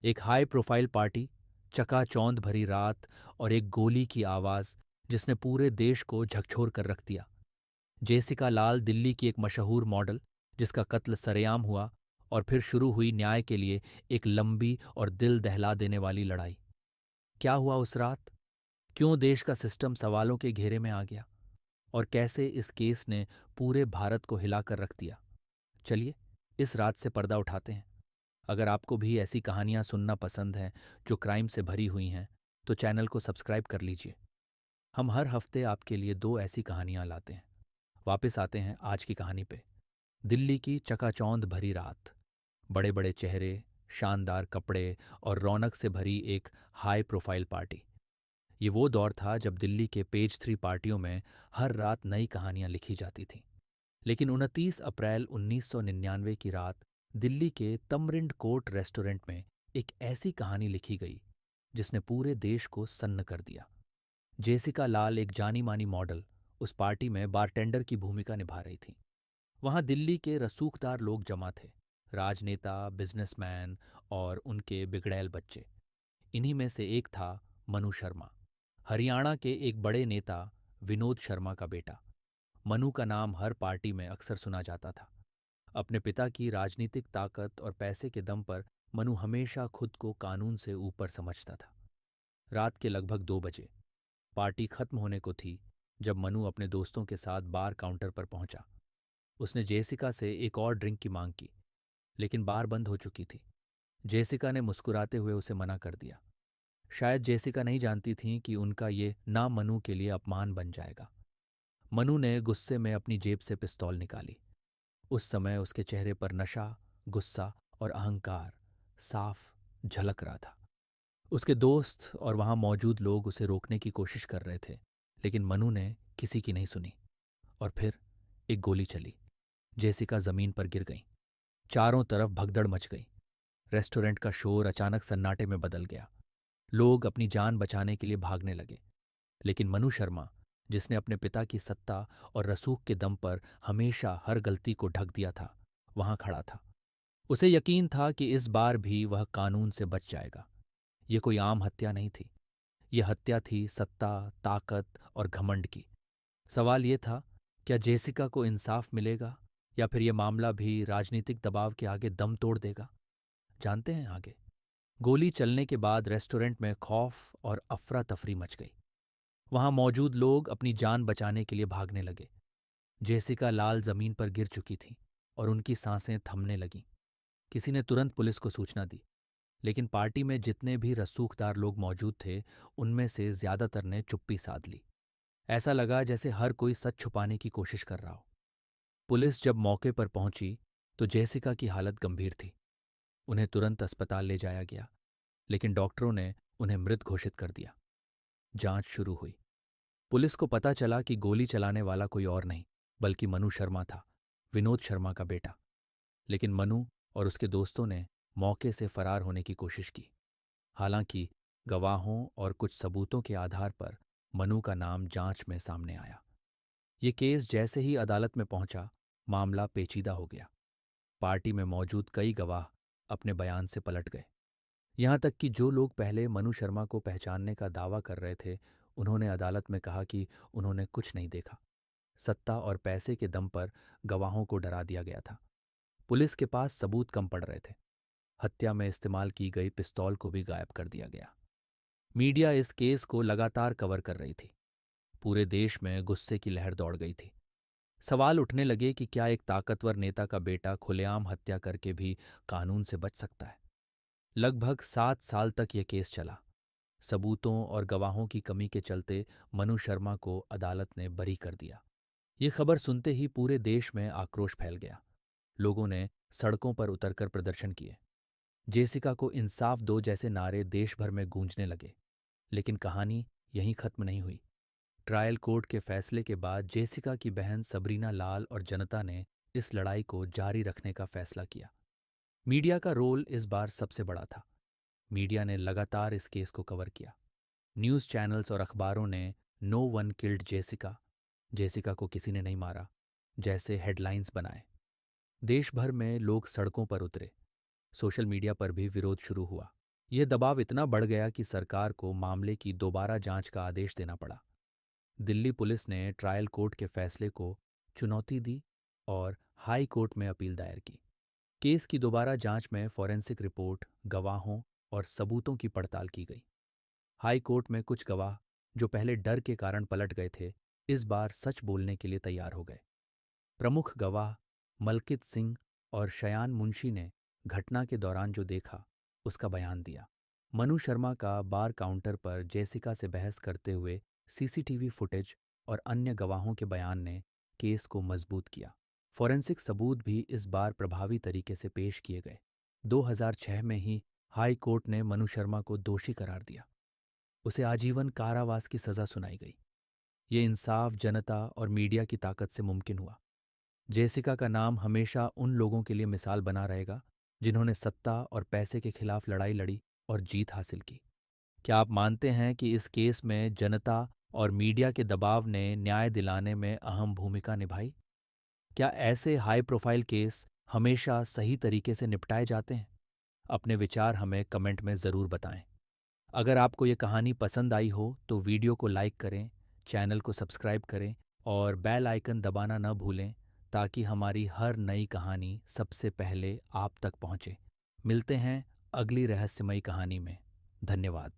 एक high profile party, चकाचौंध भरी रात और एक गोली की आवाज जिसने पूरे देश को झकझोर कर रख दिया। जेसिका लाल दिल्ली की एक मशहूर मॉडल जिसका कत्ल सरेआम हुआ और फिर शुरू हुई न्याय के लिए एक लंबी और दिल दहला देने वाली लड़ाई। क्या हुआ उस रात? क्यों देश का सिस्टम सवालों के घेरे में आ गया? और कैसे इस केस ने पूरे भारत को हिलाकर रख दिया? चलिए इस रात से पर्दा उठाते हैं। अगर आपको भी ऐसी कहानियां सुनना पसंद हैं जो क्राइम से भरी हुई हैं, तो चैनल को सब्सक्राइब कर लीजिए। हम हर हफ्ते आपके लिए दो ऐसी कहानियां लाते हैं। वापस आते हैं आज की कहानी पे। दिल्ली की चकाचौंध भरी रात, बड़े बड़े चेहरे, शानदार कपड़े और रौनक से भरी एक हाई प्रोफाइल पार्टी। ये वो दौर था जब दिल्ली के पेज 3 पार्टियों में हर रात नई कहानियां लिखी जाती थीं। लेकिन 29 अप्रैल 1999 की रात दिल्ली के तमरिंड कोर्ट रेस्टोरेंट में एक ऐसी कहानी लिखी गई जिसने पूरे देश को सन्न कर दिया। जेसिका लाल, एक जानी मानी मॉडल, उस पार्टी में बारटेंडर की भूमिका निभा रही थी। वहां दिल्ली के रसूखदार लोग जमा थे, राजनेता, बिजनेसमैन और उनके बिगड़ैल बच्चे। इन्हीं में से एक था मनु शर्मा, हरियाणा के एक बड़े नेता विनोद शर्मा का बेटा। मनु का नाम हर पार्टी में अक्सर सुना जाता था। अपने पिता की राजनीतिक ताकत और पैसे के दम पर मनु हमेशा खुद को कानून से ऊपर समझता था। रात के लगभग 2 बजे पार्टी खत्म होने को थी जब मनु अपने दोस्तों के साथ बार काउंटर पर पहुंचा। उसने जेसिका से एक और ड्रिंक की मांग की, लेकिन बार बंद हो चुकी थी। जेसिका ने मुस्कुराते हुए उसे मना कर दिया। शायद जेसिका नहीं जानती थी कि उनका ये ना मनु के लिए अपमान बन जाएगा। मनु ने गुस्से में अपनी जेब से पिस्तौल निकाली। उस समय उसके चेहरे पर नशा, गुस्सा और अहंकार साफ झलक रहा था। उसके दोस्त और वहां मौजूद लोग उसे रोकने की कोशिश कर रहे थे, लेकिन मनु ने किसी की नहीं सुनी। और फिर एक गोली चली। जेसिका जमीन पर गिर गई। चारों तरफ भगदड़ मच गई। रेस्टोरेंट का शोर अचानक सन्नाटे में बदल गया। लोग अपनी जान बचाने के लिए भागने लगे, लेकिन मनु शर्मा, जिसने अपने पिता की सत्ता और रसूख के दम पर हमेशा हर गलती को ढक दिया था, वहां खड़ा था। उसे यकीन था कि इस बार भी वह कानून से बच जाएगा। ये कोई आम हत्या नहीं थी। यह हत्या थी सत्ता, ताकत और घमंड की। सवाल ये था, क्या जेसिका को इंसाफ मिलेगा या फिर यह मामला भी राजनीतिक दबाव के आगे दम तोड़ देगा? जानते हैं आगे। गोली चलने के बाद रेस्टोरेंट में खौफ और अफरा तफरी मच गई। वहां मौजूद लोग अपनी जान बचाने के लिए भागने लगे। जेसिका लाल जमीन पर गिर चुकी थी और उनकी सांसें थमने लगीं। किसी ने तुरंत पुलिस को सूचना दी, लेकिन पार्टी में जितने भी रसूखदार लोग मौजूद थे, उनमें से ज्यादातर ने चुप्पी साध ली। ऐसा लगा जैसे हर कोई सच छुपाने की कोशिश कर रहा हो। पुलिस जब मौके पर पहुंची तो जेसिका की हालत गंभीर थी। उन्हें तुरंत अस्पताल ले जाया गया, लेकिन डॉक्टरों ने उन्हें मृत घोषित कर दिया। जांच शुरू हुई। पुलिस को पता चला कि गोली चलाने वाला कोई और नहीं, बल्कि मनु शर्मा था, विनोद शर्मा का बेटा। लेकिन मनु और उसके दोस्तों ने मौके से फरार होने की कोशिश की। हालांकि गवाहों और कुछ सबूतों के आधार पर मनु का नाम जांच में सामने आया। ये केस जैसे ही अदालत में पहुंचा, मामला पेचीदा हो गया। पार्टी में मौजूद कई गवाह अपने बयान से पलट गए। यहां तक कि जो लोग पहले मनु शर्मा को पहचानने का दावा कर रहे थे, उन्होंने अदालत में कहा कि उन्होंने कुछ नहीं देखा। सत्ता और पैसे के दम पर गवाहों को डरा दिया गया था। पुलिस के पास सबूत कम पड़ रहे थे। हत्या में इस्तेमाल की गई पिस्तौल को भी गायब कर दिया गया। मीडिया इस केस को लगातार कवर कर रही थी। पूरे देश में गुस्से की लहर दौड़ गई थी। सवाल उठने लगे कि क्या एक ताकतवर नेता का बेटा खुलेआम हत्या करके भी कानून से बच सकता है? लगभग 7 साल तक यह केस चला। सबूतों और गवाहों की कमी के चलते मनु शर्मा को अदालत ने बरी कर दिया। ये खबर सुनते ही पूरे देश में आक्रोश फैल गया। लोगों ने सड़कों पर उतरकर प्रदर्शन किए। जेसिका को इंसाफ दो जैसे नारे देश भर में गूंजने लगे। लेकिन कहानी यहीं खत्म नहीं हुई। ट्रायल कोर्ट के फैसले के बाद जेसिका की बहन सबरीना लाल और जनता ने इस लड़ाई को जारी रखने का फैसला किया। मीडिया का रोल इस बार सबसे बड़ा था। मीडिया ने लगातार इस केस को कवर किया। न्यूज़ चैनल्स और अखबारों ने "no one killed Jessica", Jessica को किसी ने नहीं मारा, जैसे हेडलाइंस बनाए। देश भर में लोग सड़कों पर उतरे। सोशल मीडिया पर भी विरोध शुरू हुआ। यह दबाव इतना बढ़ गया कि सरकार को मामले की दोबारा जांच का आदेश देना पड़ा। दिल्ली पुलिस ने ट्रायल कोर्ट के फैसले को चुनौती दी और हाई कोर्ट में अपील दायर की। केस की दोबारा जांच में फॉरेंसिक रिपोर्ट, गवाहों और सबूतों की पड़ताल की गई। हाई कोर्ट में कुछ गवाह जो पहले डर के कारण पलट गए थे, इस बार सच बोलने के लिए तैयार हो गए। प्रमुख गवाह मलकित सिंह और शयान मुंशी ने घटना के दौरान जो देखा उसका बयान दिया। मनु शर्मा का बार काउंटर पर जेसिका से बहस करते हुए सीसीटीवी फुटेज और अन्य गवाहों के बयान ने केस को मजबूत किया। फॉरेंसिक सबूत भी इस बार प्रभावी तरीके से पेश किए गए। 2006 में ही हाई कोर्ट ने मनु शर्मा को दोषी करार दिया। उसे आजीवन कारावास की सजा सुनाई गई। ये इंसाफ जनता और मीडिया की ताकत से मुमकिन हुआ। जेसिका का नाम हमेशा उन लोगों के लिए मिसाल बना रहेगा जिन्होंने सत्ता और पैसे के खिलाफ लड़ाई लड़ी और जीत हासिल की। क्या आप मानते हैं कि इस केस में जनता और मीडिया के दबाव ने न्याय दिलाने में अहम भूमिका निभाई? क्या ऐसे हाई प्रोफाइल केस हमेशा सही तरीके से निपटाए जाते हैं? अपने विचार हमें कमेंट में ज़रूर बताएं। अगर आपको ये कहानी पसंद आई हो तो वीडियो को लाइक करें, चैनल को सब्सक्राइब करें और बेल आइकन दबाना न भूलें ताकि हमारी हर नई कहानी सबसे पहले आप तक पहुंचे। मिलते हैं अगली रहस्यमयी कहानी में। धन्यवाद।